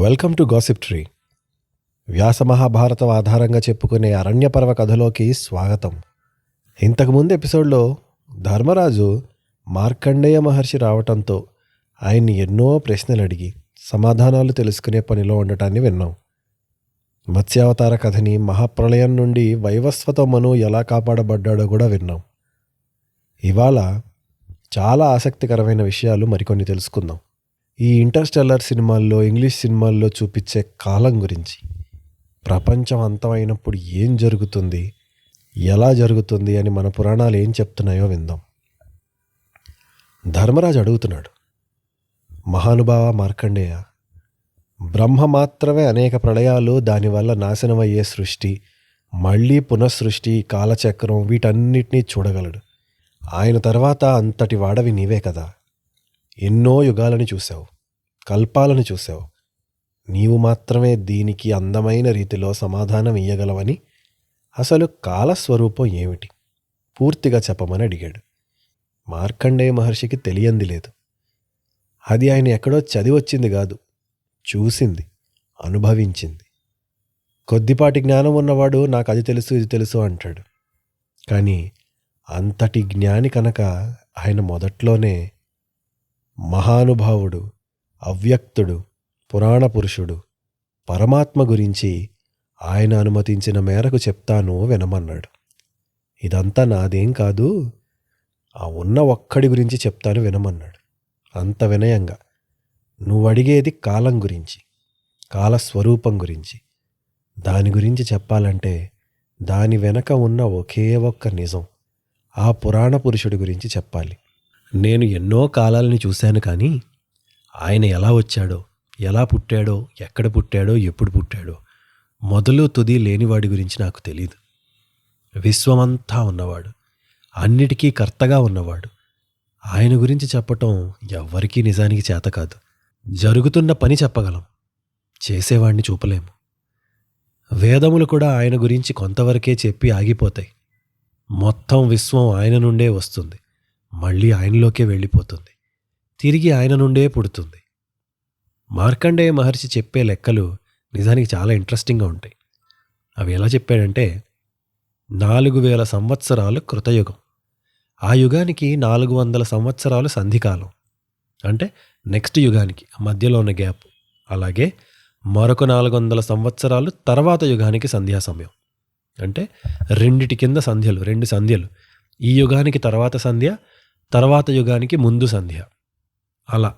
Welcome to gossip tree. Vyasa Mahabharatam ఆధారంగా చెప్పుకునే అరణ్యపర్వ కథలోకి స్వాగతం. ఇంతకుముందు ఎపిసోడ్లో ధర్మరాజు మార్కండేయ మహర్షి రావటంతో ఆయన్ని ఎన్నో ప్రశ్నలు అడిగి సమాధానాలు తెలుసుకునే పనిలో ఉండటాన్ని విన్నాం. మత్స్యావతార కథని, మహాప్రళయం నుండి వైవస్వత మను ఎలా కాపాడబడ్డాడో కూడా విన్నాం. ఇవాళ చాలా ఆసక్తికరమైన విషయాలు మరికొన్ని తెలుసుకుందాం. ఈ ఇంటర్స్టెల్లర్ సినిమాల్లో, ఇంగ్లీష్ సినిమాల్లో చూపించే కాలం గురించి, ప్రపంచం అంతమైనప్పుడు ఏం జరుగుతుంది, ఎలా జరుగుతుంది అని మన పురాణాలు ఏం చెప్తున్నాయో విందాం. ధర్మరాజు అడుగుతున్నాడు, మహానుభావ మార్కండేయ, బ్రహ్మ మాత్రమే అనేక ప్రళయాలు, దానివల్ల నాశనమయ్యే సృష్టి, మళ్ళీ పునఃసృష్టి, కాలచక్రం వీటన్నిటినీ చూడగలడు. ఆయన తర్వాత అంతటి వాడవి నీవే కదా. ఎన్నో యుగాలను చూశావు, కల్పాలను చూశావు. నీవు మాత్రమే దీనికి అందమైన రీతిలో సమాధానం ఇయ్యగలవని, అసలు కాలస్వరూపం ఏమిటి పూర్తిగా చెప్పమని అడిగాడు. మార్కండేయ మహర్షికి తెలియంది లేదు. అది ఆయన ఎక్కడో చదివొచ్చింది కాదు, చూసింది, అనుభవించింది. కొద్దిపాటి జ్ఞానం ఉన్నవాడు నాకు అది తెలుసు ఇది తెలుసు అంటాడు. కానీ అంతటి జ్ఞాని కనుక ఆయన మొదట్లోనే మహానుభావుడు, అవ్యక్తుడు, పురాణ పురుషుడు, పరమాత్మ గురించి ఆయన అనుమతించిన మేరకు చెప్తాను వినమన్నాడు. ఇదంతా నాదేం కాదు, ఆ ఉన్న ఒక్కడి గురించి చెప్తాను వినమన్నాడు. అంత వినయంగా. నువ్వు అడిగేది కాలం గురించి, కాలస్వరూపం గురించి. దాని గురించి చెప్పాలంటే దాని వెనక ఉన్న ఒకే ఒక్క నిజం, ఆ పురాణ పురుషుడి గురించి చెప్పాలి. నేను ఎన్నో కాలాలని చూశాను, కానీ ఆయన ఎలా వచ్చాడో, ఎలా పుట్టాడో, ఎక్కడ పుట్టాడో, ఎప్పుడు పుట్టాడో, మొదలు తుది లేనివాడి గురించి నాకు తెలీదు. విశ్వమంతా ఉన్నవాడు, అన్నిటికీ కర్తగా ఉన్నవాడు. ఆయన గురించి చెప్పటం ఎవ్వరికీ నిజానికి చేత కాదు. జరుగుతున్న పని చెప్పగలం, చేసేవాడిని చూపలేము. వేదములు కూడా ఆయన గురించి కొంతవరకే చెప్పి ఆగిపోతాయి. మొత్తం విశ్వం ఆయన నుండే వస్తుంది, మళ్ళీ ఆయనలోకే వెళ్ళిపోతుంది, తిరిగి ఆయన నుండే పుడుతుంది. మార్కండేయ మహర్షి చెప్పే లెక్కలు నిజానికి చాలా ఇంట్రెస్టింగ్గా ఉంటాయి. అవి ఎలా చెప్పాడంటే, 4000 సంవత్సరాలు కృతయుగం, ఆ యుగానికి 400 సంవత్సరాలు సంధికాలం, అంటే నెక్స్ట్ యుగానికి మధ్యలో ఉన్న గ్యాప్. అలాగే మరొక 400 సంవత్సరాలు తర్వాత యుగానికి సంధ్యా సమయం, అంటే రెండిటి కింద సంధ్యలు, 2 సంధ్యలు. ఈ యుగానికి తర్వాత సంధ్య, తర్వాత యుగానికి ముందు సంధ్య. అలా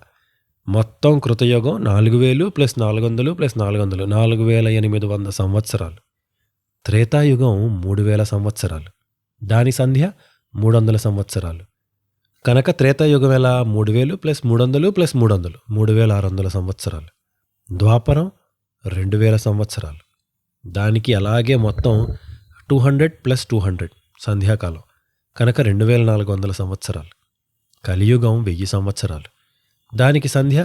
మొత్తం కృతయుగం 4000 + 400 + 400 4800 సంవత్సరాలు. త్రేతాయుగం 3000 సంవత్సరాలు, దాని సంధ్య 300 సంవత్సరాలు. కనుక త్రేతాయుగం ఎలా? 3000 + 300 + 300 3600 సంవత్సరాలు. ద్వాపరం 2000 సంవత్సరాలు, దానికి అలాగే మొత్తం 200 + 200 సంధ్యాకాలం, కనుక 2400 సంవత్సరాలు. కలియుగం 1000 సంవత్సరాలు, దానికి సంధ్య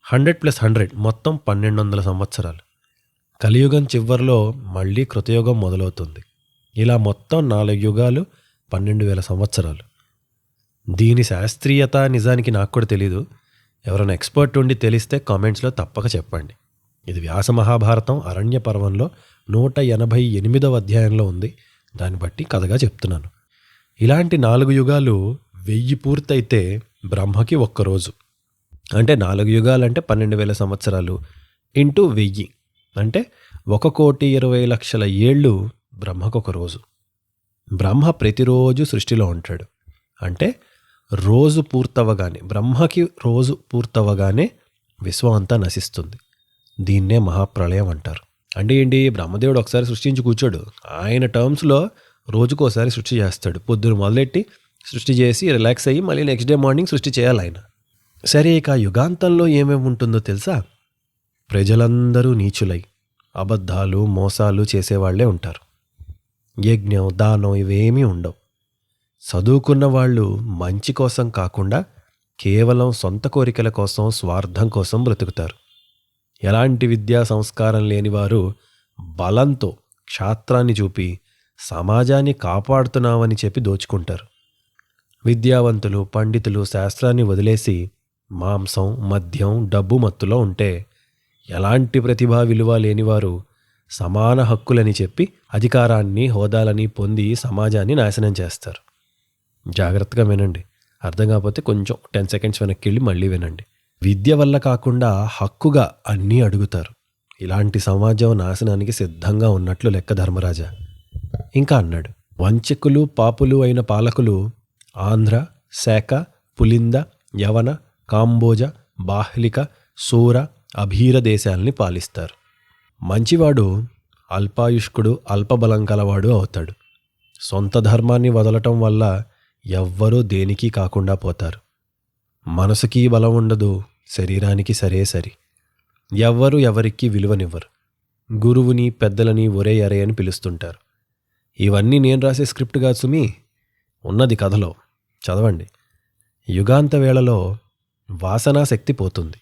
100 + 100 మొత్తం 1200 సంవత్సరాలు. కలియుగం చివరిలో మళ్ళీ కృతయుగం మొదలవుతుంది. ఇలా మొత్తం 4 యుగాలు 12,000 సంవత్సరాలు. దీని శాస్త్రీయత నిజానికి నాకు కూడా తెలీదు. ఎవరైనా ఎక్స్పర్ట్ ఉండి తెలిస్తే కామెంట్స్లో తప్పక చెప్పండి. ఇది వ్యాస మహాభారతం అరణ్య పర్వంలో 188వ అధ్యాయంలో ఉంది. దాన్ని బట్టి కథగా చెప్తున్నాను. ఇలాంటి 4 యుగాలు 1000 పూర్తయితే బ్రహ్మకి ఒక్కరోజు. అంటే 4 యుగాలంటే 12,000 సంవత్సరాలు ఇంటూ 1000 అంటే 1,20,00,000 ఏళ్ళు బ్రహ్మకు ఒక రోజు. బ్రహ్మ ప్రతిరోజు సృష్టిలో ఉంటాడు. అంటే రోజు పూర్తవగానే, బ్రహ్మకి రోజు పూర్తవగానే విశ్వం అంతా నశిస్తుంది. దీన్నే మహాప్రళయం అంటారు. అంటే ఏంటి? బ్రహ్మదేవుడు ఒకసారి సృష్టించి కూర్చోడు. ఆయన టర్మ్స్లో రోజుకోసారి సృష్టి చేస్తాడు. పొద్దున మొదలెట్టి సృష్టి చేసి రిలాక్స్ అయ్యి మళ్ళీ నెక్స్ట్ డే మార్నింగ్ సృష్టి చేయాలి ఆయన. సరే, ఇక యుగాంతంలో ఏమేమి ఉంటుందో తెలుసా? ప్రజలందరూ నీచులై అబద్ధాలు, మోసాలు చేసేవాళ్లే ఉంటారు. యజ్ఞం, దానం ఇవేమీ ఉండవు. చదువుకున్న వాళ్ళు మంచి కోసం కాకుండా కేవలం సొంత కోరికల కోసం, స్వార్థం కోసం బ్రతుకుతారు. ఎలాంటి విద్యా సంస్కారం లేనివారు బలంతో క్షాత్రాన్ని చూపి సమాజాన్ని కాపాడుతున్నామని చెప్పి దోచుకుంటారు. విద్యావంతులు, పండితులు శాస్త్రాన్ని వదిలేసి మాంసం, మద్యం, డబ్బు మత్తులో ఉంటే ఎలాంటి ప్రతిభా విలువ లేనివారు సమాన హక్కులని చెప్పి అధికారాన్ని హోదాలని పొంది సమాజాన్ని నాశనం చేస్తారు. జాగ్రత్తగా వినండి. అర్థం కాకపోతే కొంచెం 10 సెకండ్స్ వెనక్కి వెళ్ళి మళ్ళీ వినండి. విద్య వల్ల కాకుండా హక్కుగా అన్నీ అడుగుతారు. ఇలాంటి సమాజం నాశనానికి సిద్ధంగా ఉన్నట్లు లెక్క ధర్మరాజా. ఇంకా అన్నాడు, వంచకులు పాపులు అయిన పాలకులు ఆంధ్ర, శాఖ, పులింద, యవన, కాంబోజ, బాహ్లిక, సూర, అభీర దేశాలని పాలిస్తారు. మంచివాడు అల్పాయుష్కుడు, అల్పబలం కలవాడు అవుతాడు. సొంత ధర్మాన్ని వదలటం వల్ల ఎవ్వరూ దేనికి కాకుండా పోతారు. మనసుకి బలం ఉండదు, శరీరానికి సరే సరి. ఎవ్వరు ఎవరికి విలువనివ్వరు. గురువుని పెద్దలని ఒరే అరే అని పిలుస్తుంటారు. ఇవన్నీ నేను రాసే స్క్రిప్ట్ కాదు సుమి, ఉన్నది కథలో. చదవండి. యుగాంత వేళలో వాసనాశక్తి పోతుంది.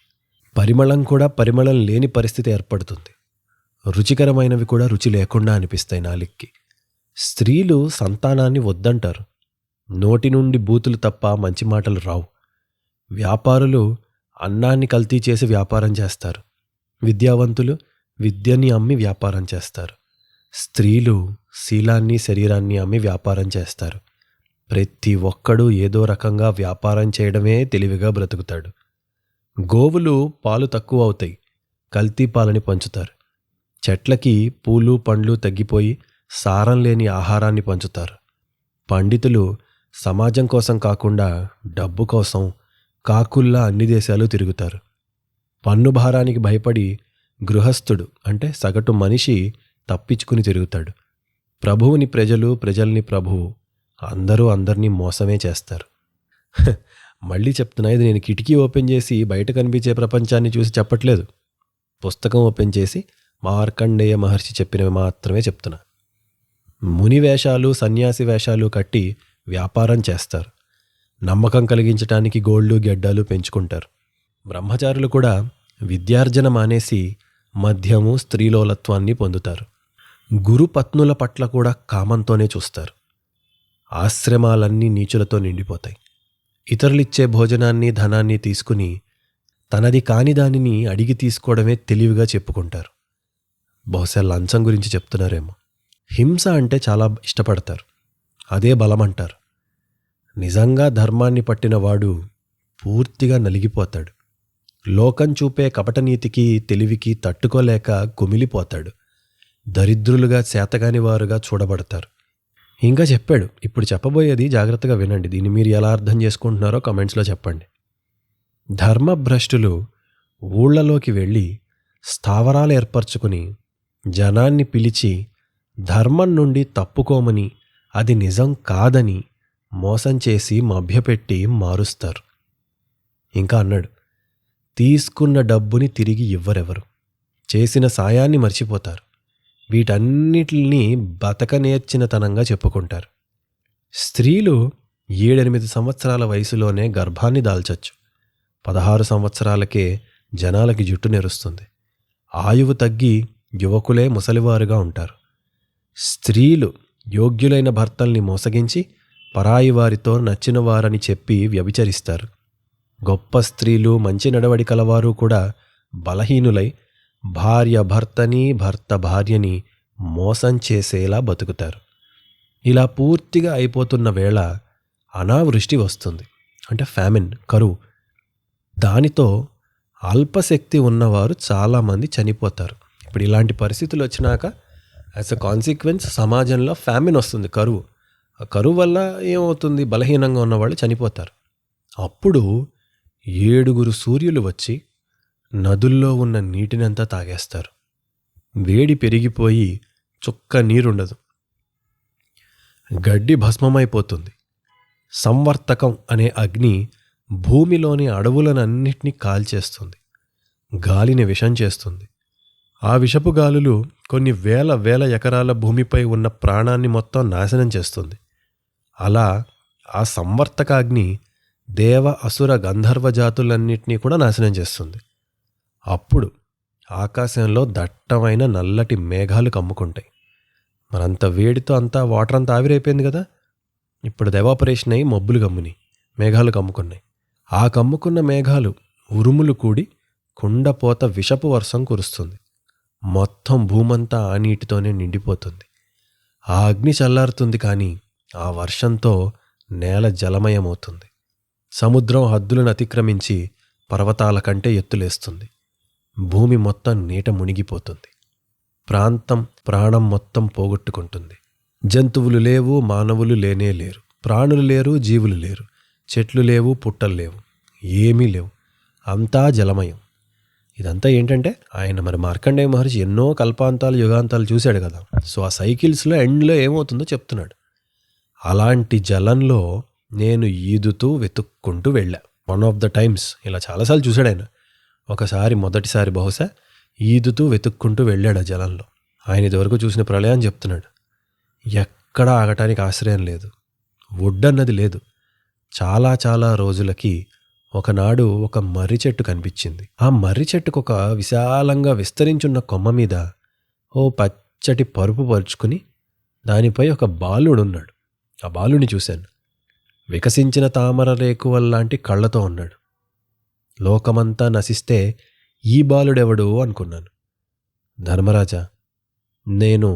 పరిమళం కూడా పరిమళం లేని పరిస్థితి ఏర్పడుతుంది. రుచికరమైనవి కూడా రుచి లేకుండా అనిపిస్తాయి నాలిక్కి. స్త్రీలు సంతానాన్ని వద్దంటారు. నోటి నుండి బూతులు తప్ప మంచి మాటలు రావు. వ్యాపారులు అన్నాన్ని కల్తీ చేసి వ్యాపారం చేస్తారు. విద్యావంతులు విద్యని అమ్మి వ్యాపారం చేస్తారు. స్త్రీలు శీలాన్ని శరీరాన్ని అమ్మి వ్యాపారం చేస్తారు. ప్రతి ఒక్కడూ ఏదో రకంగా వ్యాపారం చేయడమే తెలివిగా బ్రతుకుతాడు. గోవులు పాలు తక్కువ అవుతాయి, కల్తీ పాలని పంచుతారు. చెట్లకి పూలు పండ్లు తగ్గిపోయి సారం లేని ఆహారాన్ని పంచుతారు. పండితులు సమాజం కోసం కాకుండా డబ్బు కోసం కాకుల్లా అన్ని దేశాలు తిరుగుతారు. పన్ను భారానికి భయపడి గృహస్థుడు అంటే సగటు మనిషి తప్పించుకుని తిరుగుతాడు. ప్రభువుని ప్రజలు, ప్రజల్ని ప్రభువు, అందరూ అందరినీ మోసమే చేస్తారు. మళ్ళీ చెప్తున్నా, ఇది నేను కిటికీ ఓపెన్ చేసి బయట కనిపించే ప్రపంచాన్ని చూసి చెప్పట్లేదు. పుస్తకం ఓపెన్ చేసి మార్కండేయ మహర్షి చెప్పినవి మాత్రమే చెప్తున్నా. ముని వేషాలు, సన్యాసి వేషాలు కట్టి వ్యాపారం చేస్తారు. నమ్మకం కలిగించటానికి గోళ్ళు గెడ్డాలు పెంచుకుంటారు. బ్రహ్మచారులు కూడా విద్యార్జన మానేసి మద్యము, స్త్రీలోలత్వాన్ని పొందుతారు. గురుపత్నుల పట్ల కూడా కామంతోనే చూస్తారు. ఆశ్రమాలన్నీ నీచులతో నిండిపోతాయి. ఇతరులిచ్చే భోజనాన్ని, ధనాన్ని తీసుకుని తనది కాని దానిని అడిగి తీసుకోవడమే తెలివిగా చెప్పుకుంటారు. బహుశా లంచం గురించి చెప్తున్నారేమో. హింస అంటే చాలా ఇష్టపడతారు. అదే బలం అంటారు. నిజంగా ధర్మాన్ని పట్టినవాడు పూర్తిగా నలిగిపోతాడు. లోకం చూపే కపటనీతికి, తెలివికి తట్టుకోలేక కుమిలిపోతాడు. దరిద్రులుగా, చేతగాని వారుగా చూడబడతారు. ఇంకా చెప్పాడు. ఇప్పుడు చెప్పబోయేది జాగ్రత్తగా వినండి. దీన్ని మీరు ఎలా అర్థం చేసుకుంటున్నారో కమెంట్స్లో చెప్పండి. ధర్మభ్రష్టులు ఊళ్ళలోకి వెళ్ళి స్థావరాలు ఏర్పరచుకుని జనాన్ని పిలిచి ధర్మం నుండి తప్పుకోమని, అది నిజం కాదని మోసం చేసి మభ్యపెట్టి మారుస్తారు. ఇంకా అన్నాడు, తీసుకున్న డబ్బుని తిరిగి ఇవ్వరెవరు, చేసిన సాయాన్ని మర్చిపోతారు. వీటన్నిటిని బతకనేర్చినతనంగా చెప్పుకుంటారు. స్త్రీలు 7-8 సంవత్సరాల వయసులోనే గర్భాన్ని దాల్చొచ్చు. 16 సంవత్సరాలకే జనాలకి జుట్టు నెరుస్తుంది. ఆయువు తగ్గి యువకులే ముసలివారుగా ఉంటారు. స్త్రీలు యోగ్యులైన భర్తల్ని మోసగించి పరాయి వారితో నచ్చిన వారని చెప్పి వ్యభిచరిస్తారు. గొప్ప స్త్రీలు, మంచి నడవడి కలవారు కూడా బలహీనులై భార్య భర్తని, భర్త భార్యని మోసం చేసేలా బతుకుతారు. ఇలా పూర్తిగా అయిపోతున్న వేళ అనావృష్టి వస్తుంది. అంటే ఫ్యామిన్, కరువు. దానితో అల్పశక్తి ఉన్నవారు చాలామంది చనిపోతారు. ఇప్పుడు ఇలాంటి పరిస్థితులు వచ్చినాక యాజ్ అ కాన్సిక్వెన్స్ సమాజంలో ఫ్యామిన్ వస్తుంది, కరువు. ఆ కరువు వల్ల ఏమవుతుంది, బలహీనంగా ఉన్నవాళ్ళు చనిపోతారు. అప్పుడు 7 సూర్యులు వచ్చి నదుల్లో ఉన్న నీటినంతా తాగేస్తారు. వేడి పెరిగిపోయి చుక్క నీరుండదు. గడ్డి భస్మమైపోతుంది. సంవర్తకం అనే అగ్ని భూమిలోని అడవులనన్నిటినీ కాల్చేస్తుంది. గాలిని విషం చేస్తుంది. ఆ విషపు గాలులు కొన్ని వేల ఎకరాల భూమిపై ఉన్న ప్రాణాన్ని మొత్తం నాశనం చేస్తుంది. అలా ఆ సంవర్తకాగ్ని దేవ, అసుర, గంధర్వ జాతులన్నిటినీ కూడా నాశనం చేస్తుంది. అప్పుడు ఆకాశంలో దట్టమైన నల్లటి మేఘాలు కమ్ముకుంటాయి. మరంత వేడితో అంతా వాటర్ అంతా ఆవిరైపోయింది కదా. ఇప్పుడు ఎవాపరేషన్ అయ్యి మబ్బులు కమ్ముని మేఘాలు కమ్ముకున్నాయి. ఆ కమ్ముకున్న మేఘాలు ఉరుములు కూడి కుండపోత విషపు వర్షం కురుస్తుంది. మొత్తం భూమంతా ఆ నీటితోనే నిండిపోతుంది. ఆ అగ్ని చల్లారుతుంది, కానీ ఆ వర్షంతో నేల జలమయమవుతుంది. సముద్రం హద్దులను అతిక్రమించి పర్వతాల కంటే ఎత్తులేస్తుంది. భూమి మొత్తం నీట మునిగిపోతుంది. ప్రాంతం ప్రాణం మొత్తం పోగొట్టుకుంటుంది. జంతువులు లేవు, మానవులు లేనే లేరు. ప్రాణులు లేరు, జీవులు లేరు. చెట్లు లేవు, పుట్టలు లేవు, ఏమీ లేవు. అంతా జలమయం. ఇదంతా ఏంటంటే ఆయన మరి మార్కండేయ మహర్షి ఎన్నో కల్పాంతాలు యుగాంతాలు చూశాడు కదా. సో ఆ సైకిల్స్లో ఎండ్లో ఏమవుతుందో చెప్తున్నాడు. అలాంటి జలంలో నేను ఈదుతూ వెతుక్కుంటూ వెళ్ళా. వన్ ఆఫ్ ద టైమ్స్ ఇలా చాలాసార్లు చూశాడు ఆయన. ఒకసారి మొదటిసారి బహుశా ఈదుతూ వెతుక్కుంటూ వెళ్ళాడు ఆ జలంలో. ఆయన ఇదివరకు చూసిన ప్రళయాన్ని చెప్తున్నాడు. ఎక్కడా ఆగటానికి ఆశ్రయం లేదు, ఒడ్డన్నది లేదు. చాలా చాలా రోజులకి ఒకనాడు ఒక మర్రి చెట్టు కనిపించింది. ఆ మర్రి చెట్టుకు ఒక విశాలంగా విస్తరించున్న కొమ్మ మీద ఓ పచ్చటి పరుపు పరుచుకుని దానిపై ఒక బాలుడున్నాడు. ఆ బాలుని చూశాను. వికసించిన తామర రేకువల్లాంటి కళ్ళతో ఉన్నాడు. లోకమంతా నశిస్తే ఈ బాలుడెవడు అనుకున్నాను. ధర్మరాజా, నేను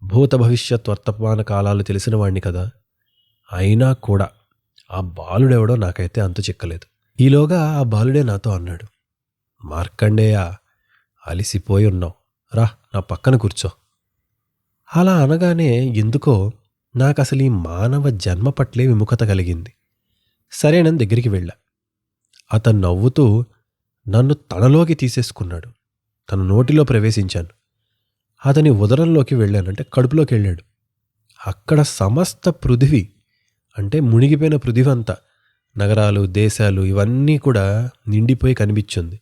భూత భవిష్యత్ వర్తమాన కాలాలు తెలిసిన వాణ్ణి కదా. అయినా కూడా ఆ బాలుడెవడో నాకైతే అంతు చిక్కలేదు. ఈలోగా ఆ బాలుడే నాతో అన్నాడు, మార్కండేయ, అలిసిపోయి ఉన్నావు, రా నా పక్కన కూర్చో. అలా అనగానే ఎందుకో నాకు అసలు ఈ మానవ జన్మ పట్లే విముఖత కలిగింది. సరేనని దగ్గరికి వెళ్ళా. అతను నవ్వుతూ నన్ను తనలోకి తీసేసుకున్నాడు. తన నోటిలో ప్రవేశించాను. అతని ఉదరంలోకి వెళ్ళానంటే కడుపులోకి వెళ్ళాడు. అక్కడ సమస్త పృథివీ అంటే మునిగిపోయిన పృథివీ అంతా, నగరాలు, దేశాలు ఇవన్నీ కూడా నిండిపోయి కనిపించింది.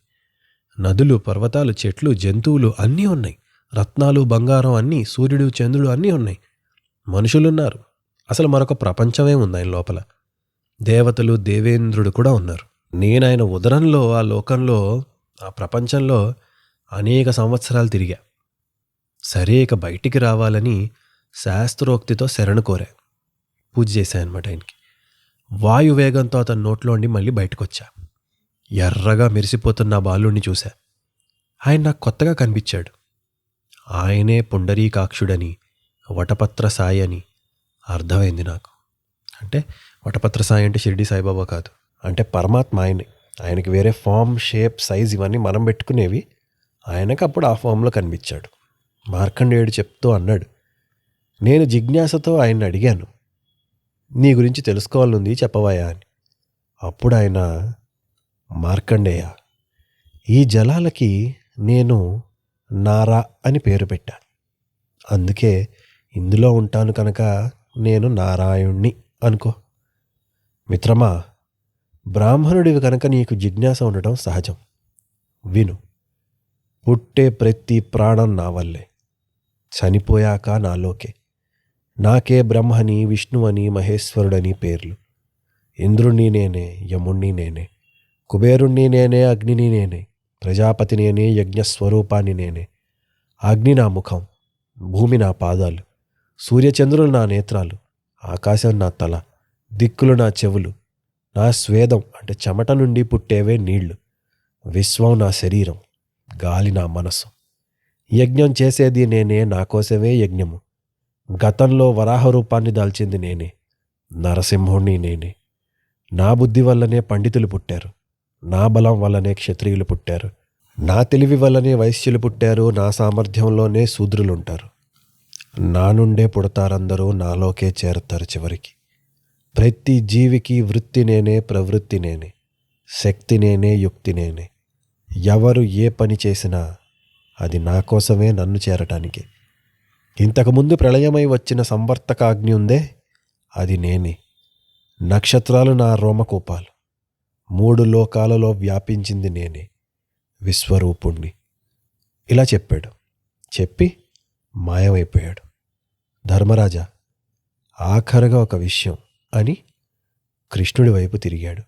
నదులు, పర్వతాలు, చెట్లు, జంతువులు అన్నీ ఉన్నాయి. రత్నాలు, బంగారం అన్నీ, సూర్యుడు, చంద్రుడు అన్నీ ఉన్నాయి. మనుషులున్నారు. అసలు మరొక ప్రపంచమే ఉంది ఆయన లోపల. దేవతలు, దేవేంద్రుడు కూడా ఉన్నారు. నేను ఆయన ఉదరంలో, ఆ లోకంలో, ఆ ప్రపంచంలో అనేక సంవత్సరాలు తిరిగా. సరే, ఇక బయటికి రావాలని శాస్త్రోక్తితో శరణు కోరా. పూజ చేశానమాట ఆయనకి. వాయువేగంతో అతని నోట్లోండి మళ్ళీ బయటకొచ్చా. ఎర్రగా మెరిసిపోతున్న ఆ బాలుడిని చూశా. ఆయన నాకు కొత్తగా కనిపించాడు. ఆయనే పుండరీకాక్షుడని, వటపత్ర సాయి అని అర్థమైంది నాకు. అంటే వటపత్ర సాయి అంటే షిరిడి సాయిబాబా కాదు, అంటే పరమాత్మ ఆయనే. ఆయనకి వేరే ఫామ్, షేప్, సైజ్ ఇవన్నీ మనం పెట్టుకునేవి. ఆయనకు అప్పుడు ఆ ఫామ్లో కనిపించాడు. మార్కండేయుడు చెప్తూ అన్నాడు, నేను జిజ్ఞాసతో ఆయన్ని అడిగాను, నీ గురించి తెలుసుకోవాలనుంది, చెప్పవాయా అని. అప్పుడు ఆయన, మార్కండేయ, ఈ జలాలకి నేను నారా అని పేరు పెట్టాను. అందుకే ఇందులో ఉంటాను కనుక నేను నారాయణ్ణి అనుకో. మిత్రమా, బ్రాహ్మణుడివి కనుక నీకు జిజ్ఞాస ఉండటం సహజం. విను. పుట్టే ప్రతి ప్రాణం నా వల్లే, చనిపోయాక నాలోకే. నాకే బ్రహ్మని, విష్ణువని, మహేశ్వరుడని పేర్లు. ఇంద్రుణ్ణి నేనే, యముణ్ణి నేనే, కుబేరుణ్ణి నేనే, అగ్నిని నేనే, ప్రజాపతి నేనే, యజ్ఞస్వరూపాన్ని నేనే. అగ్ని నా ముఖం, భూమి నా పాదాలు, సూర్యచంద్రులు నా నేత్రాలు, ఆకాశం నా తల, దిక్కులు నా చెవులు, నా స్వేదం అంటే చెమట నుండి పుట్టేవే నీళ్లు, విశ్వం నా శరీరం, గాలి నా మనసు. యజ్ఞం చేసేది నేనే, నా కోసమే యజ్ఞము. గతంలో వరాహ రూపాన్ని దాల్చింది నేనే, నరసింహుణ్ణి నేనే. నా బుద్ధి వల్లనే పండితులు పుట్టారు, నా బలం వల్లనే క్షత్రియులు పుట్టారు, నా తెలివి వల్లనే వైశ్యులు పుట్టారు, నా సామర్థ్యంలోనే శూద్రులుంటారు. నా నుండే పుడతారందరూ, నాలోకే చేరతారు చివరికి. ప్రతి జీవికి వృత్తి నేనే, ప్రవృత్తి నేనే, శక్తి నేనే, యుక్తి నేనే. ఎవరు ఏ పని చేసినా అది నా కోసమే, నన్ను చేరటానికి. ఇంతకుముందు ప్రళయమై వచ్చిన సంవర్తకాగ్ని ఉందే, అది నేనే. నక్షత్రాలు నా రోమకూపాలు, 3 లోకాలలో వ్యాపించింది నేనే, విశ్వరూపుణ్ణి. ఇలా చెప్పాడు. చెప్పి మాయమైపోయాడు. ధర్మరాజా, ఆఖరుగా ఒక విషయం అని కృష్ణుడి వైపు తిరిగాడు.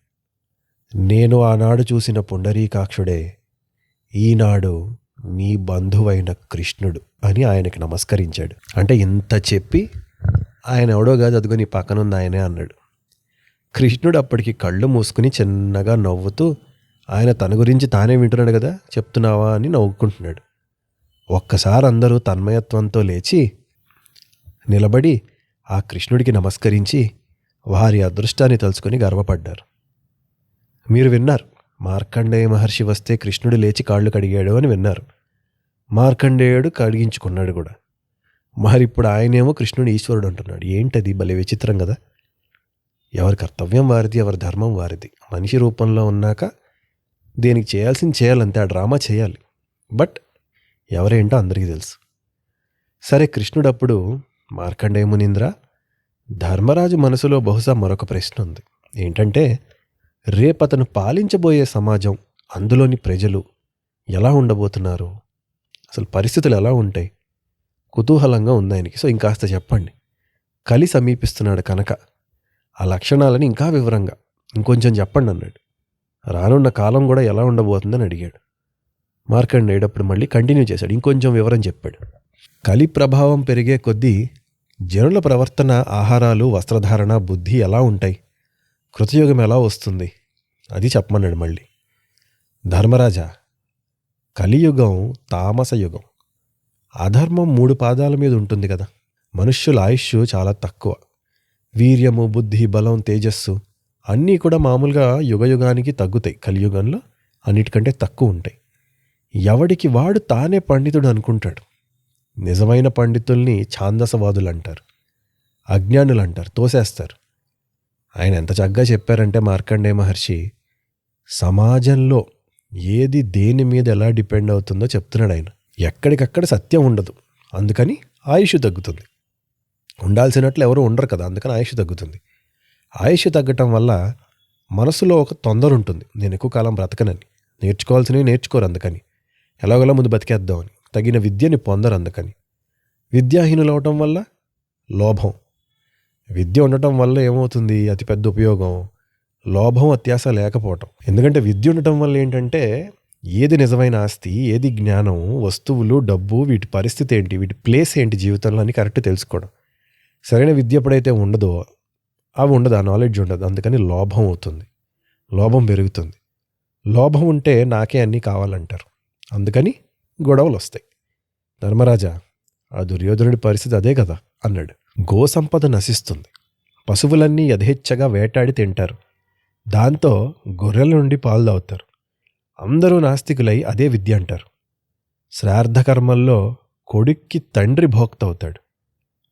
నేను ఆనాడు చూసిన పుండరీకాక్షుడే ఈనాడు నీ బంధువైన కృష్ణుడు అని ఆయనకి నమస్కరించాడు. అంటే ఇంత చెప్పి ఆయన ఎవడో కాదు, అదిగో నీ పక్కనుంది ఆయనే అన్నాడు. కృష్ణుడు అప్పటికి కళ్ళు మూసుకుని చిన్నగా నవ్వుతూ ఆయన తన గురించి తానే వింటున్నాడు కదా, చెప్తున్నావా అని నవ్వుకుంటున్నాడు. ఒక్కసారి అందరూ తన్మయత్వంతో లేచి నిలబడి ఆ కృష్ణుడికి నమస్కరించి వారి అదృష్టాన్ని తలుచుకొని గర్వపడ్డారు. మీరు విన్నారు, మార్కండేయ మహర్షి వస్తే కృష్ణుడు లేచి కాళ్ళు కడిగాడు అని విన్నారు. మార్కండేయుడు కడిగించుకున్నాడు కూడా. మరిప్పుడు ఆయనేమో కృష్ణుడు ఈశ్వరుడు అంటున్నాడు. ఏంటది? భలే విచిత్రం కదా. ఎవరి కర్తవ్యం వారిది, ఎవరి ధర్మం వారిది. మనిషి రూపంలో ఉన్నాక దేనికి చేయాల్సింది చేయాలంతే, ఆ డ్రామా చేయాలి. బట్ ఎవరేంటో అందరికీ తెలుసు. సరే, కృష్ణుడు అప్పుడు మార్కండేయ మునీంద్ర, ధర్మరాజు మనసులో బహుశా మరొక ప్రశ్న ఉంది. ఏంటంటే, రేపతను పాలించబోయే సమాజం, అందులోని ప్రజలు ఎలా ఉండబోతున్నారు, అసలు పరిస్థితులు ఎలా ఉంటాయి, కుతూహలంగా ఉంది ఆయనకి. సో ఇంకాస్త చెప్పండి. కలి సమీపిస్తున్నాడు కనుక ఆ లక్షణాలని ఇంకా వివరంగా ఇంకొంచెం చెప్పండి అన్నాడు. రానున్న కాలం కూడా ఎలా ఉండబోతుందని అడిగాడు. మార్కండేయుడు అప్పుడు మళ్ళీ కంటిన్యూ చేశాడు, ఇంకొంచెం వివరం చెప్పాడు. కలి ప్రభావం పెరిగే కొద్దీ జనుల ప్రవర్తన, ఆహారాలు, వస్త్రధారణ, బుద్ధి ఎలా ఉంటాయి, కృతయుగం ఎలా వస్తుంది, అది చెప్పమన్నాడు మళ్ళీ. ధర్మరాజా, కలియుగం తామస యుగం. అధర్మం 3 పాదాల మీద ఉంటుంది కదా. మనుష్యుల ఆయుష్ చాలా తక్కువ. వీర్యము, బుద్ధి, బలం, తేజస్సు అన్నీ కూడా మామూలుగా యుగయుగానికి తగ్గుతాయి. కలియుగంలో అన్నిటికంటే తక్కువ ఉంటాయి. ఎవడికి వాడు తానే పండితుడు అనుకుంటాడు. నిజమైన పండితుల్ని ఛాందసవాదులు అంటారు, అజ్ఞానులు అంటారు, తోసేస్తారు. ఆయన ఎంత చక్కగా చెప్పారంటే మార్కండేయ మహర్షి, సమాజంలో ఏది దేని మీద ఎలా డిపెండ్ అవుతుందో చెప్తున్నాడు ఆయన. ఎక్కడికక్కడ సత్యం ఉండదు, అందుకని ఆయుష్ తగ్గుతుంది. ఉండాల్సినట్లు ఎవరు ఉండరు కదా, అందుకని ఆయుష్ తగ్గుతుంది. ఆయుష్ తగ్గటం వల్ల మనసులో ఒక తొందర ఉంటుంది, నేను ఎక్కువ కాలం బ్రతకనని. నేర్చుకోవాల్సినవి నేర్చుకోరు, అందుకని ఎలాగోలా ముందు బతికేద్దామని. తగిన విద్యని పొందరు, అందుకని. విద్యాహీనులు అవటం వల్ల లోభం. విద్య ఉండటం వల్ల ఏమవుతుంది? అతిపెద్ద ఉపయోగం లోభం, అత్యాస లేకపోవటం. ఎందుకంటే విద్య ఉండటం వల్ల ఏంటంటే, ఏది నిజమైన ఆస్తి, ఏది జ్ఞానం, వస్తువులు, డబ్బు, వీటి పరిస్థితి ఏంటి, వీటి ప్లేస్ ఏంటి జీవితంలో అని కరెక్ట్ తెలుసుకోవడం. సరైన విద్య ఎప్పుడైతే ఉండదో, అవి ఉండదు, ఆ నాలెడ్జ్ ఉండదు. అందుకని లోభం అవుతుంది, లోభం పెరుగుతుంది. లోభం ఉంటే నాకే అన్నీ కావాలంటారు, అందుకని గొడవలు వస్తాయి. ధర్మరాజా, ఆ దుర్యోధనుడి పరిస్థితి అదే కదా అన్నాడు. గోసంపద నశిస్తుంది, పశువులన్నీ యథేచ్ఛగా వేటాడి తింటారు, దాంతో గొర్రెల నుండి పాలు తాగుతారు. అందరూ నాస్తికులై అదే విద్య అంటారు. శ్రాద్ధకర్మల్లో కొడుక్కి తండ్రి భోక్త అవుతాడు,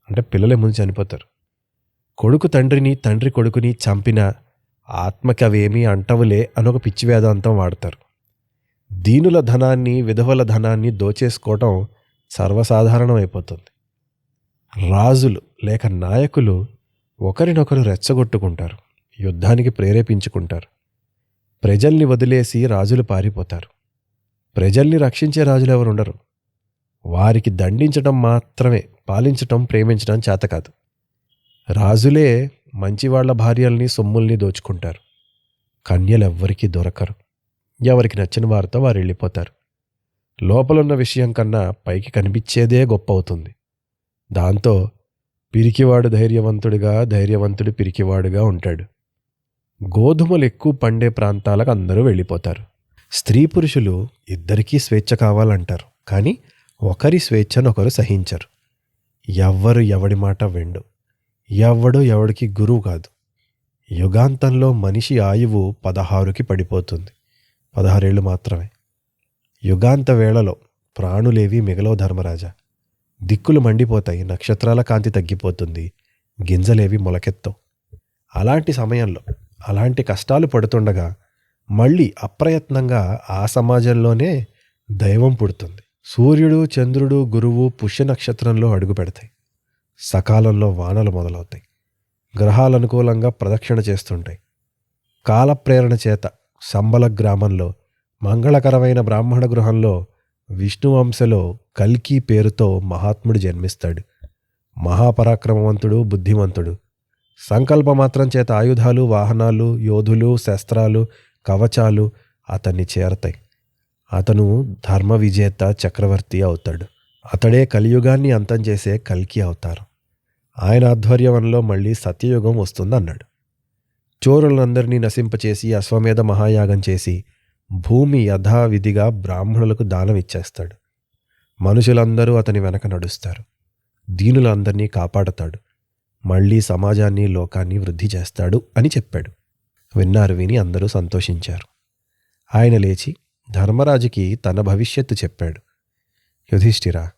అంటే పిల్లలే ముందు చనిపోతారు. కొడుకు తండ్రిని, తండ్రి కొడుకుని చంపిన ఆత్మకి అవేమీ అంటవులే అని ఒక పిచ్చి వేదాంతం వాడతారు. దీనుల ధనాన్ని, విధవల ధనాన్ని దోచేసుకోవటం సర్వసాధారణం అయిపోతుంది. రాజులు లేక నాయకులు ఒకరినొకరు రెచ్చగొట్టుకుంటారు, యుద్ధానికి ప్రేరేపించుకుంటారు. ప్రజల్ని వదిలేసి రాజులు పారిపోతారు. ప్రజల్ని రక్షించే రాజులు ఎవరు ఉండరు. వారికి దండించటం మాత్రమే, పాలించటం, ప్రేమించడం చేత కాదు. రాజులే మంచివాళ్ల భార్యల్ని, సొమ్ముల్ని దోచుకుంటారు. కన్యలెవ్వరికీ దొరకరు. ఎవరికి నచ్చిన వారితో వారు వెళ్ళిపోతారు. లోపలున్న విషయం కన్నా పైకి కనిపించేదే గొప్ప అవుతుంది. దాంతో పిరికివాడు ధైర్యవంతుడిగా, ధైర్యవంతుడు పిరికివాడుగా ఉంటాడు. గోధుమలు ఎక్కువ పండే ప్రాంతాలకు అందరూ వెళ్ళిపోతారు. స్త్రీ పురుషులు ఇద్దరికీ స్వేచ్ఛ కావాలంటారు, కానీ ఒకరి స్వేచ్ఛను ఒకరు సహించరు. ఎవ్వరు ఎవడి మాట విండు, ఎవ్వడు ఎవడికి గురువు కాదు. యుగాంతంలో మనిషి ఆయువు 16కి పడిపోతుంది, 16 ఏళ్ళు మాత్రమే. యుగాంత వేళలో ప్రాణులేవి మిగలవు ధర్మరాజా. దిక్కులు మండిపోతాయి, నక్షత్రాల కాంతి తగ్గిపోతుంది, గింజలేవి మొలకెత్తవు. అలాంటి సమయంలో, అలాంటి కష్టాలు పడుతుండగా మళ్ళీ అప్రయత్నంగా ఆ సమాజంలోనే దైవం పుడుతుంది. సూర్యుడు, చంద్రుడు, గురువు పుష్య నక్షత్రంలో అడుగు పెడతాయి. సకాలంలో వానలు మొదలవుతాయి. గ్రహాలు అనుకూలంగా ప్రదక్షిణ చేస్తుంటాయి. కాలప్రేరణ చేత సంబల గ్రామంలో, మంగళకరమైన బ్రాహ్మణ గృహంలో, విష్ణువంశలో కల్కి పేరుతో మహాత్ముడు జన్మిస్తాడు. మహాపరాక్రమవంతుడు, బుద్ధిమంతుడు. సంకల్పమాత్రం చేత ఆయుధాలు, వాహనాలు, యోధులు, శస్త్రాలు, కవచాలు అతన్ని చేరతాయి. అతను ధర్మ విజేత, చక్రవర్తి అవుతాడు. అతడే కలియుగాన్ని అంతం చేసే కల్కి అవతారం. ఆయన ఆధ్వర్యంలో మళ్ళీ సత్యయుగం వస్తుందన్నాడు. చోరులందరినీ నశింపచేసి అశ్వమేధ మహాయాగం చేసి భూమి యథావిధిగా బ్రాహ్మణులకు దానం ఇచ్చేస్తాడు. మనుషులందరూ అతని వెనక నడుస్తారు. దీనులందరినీ కాపాడతాడు. మళ్ళీ సమాజాన్ని లోకాన్ని వృద్ధి చేస్తాడు అని చెప్పాడు. విని అందరూ సంతోషించారు. ఆయన లేచి ధర్మరాజుకి తన భవిష్యత్తు చెప్పాడు. యుధిష్ఠిరా,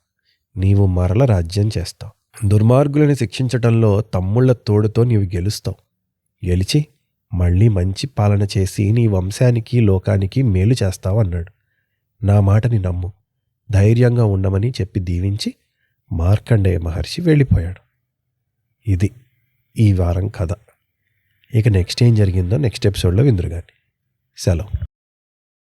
నీవు మరల రాజ్యం చేస్తావు. దుర్మార్గులని శిక్షించటంలో తమ్ముళ్ల తోడుతో నీవు గెలుస్తావు. గెలిచి మళ్ళీ మంచి పాలన చేసి నీ వంశానికి లోకానికి మేలు చేస్తావు అన్నాడు. నా మాటని నమ్ము, ధైర్యంగా ఉండమని చెప్పి దీవించి మార్కండేయ మహర్షి వెళ్ళిపోయాడు. ఇది ఈ వారం కథ. ఇక నెక్స్ట్ ఏం జరిగిందో నెక్స్ట్ ఎపిసోడ్లో విందురుగాని. సెలవు.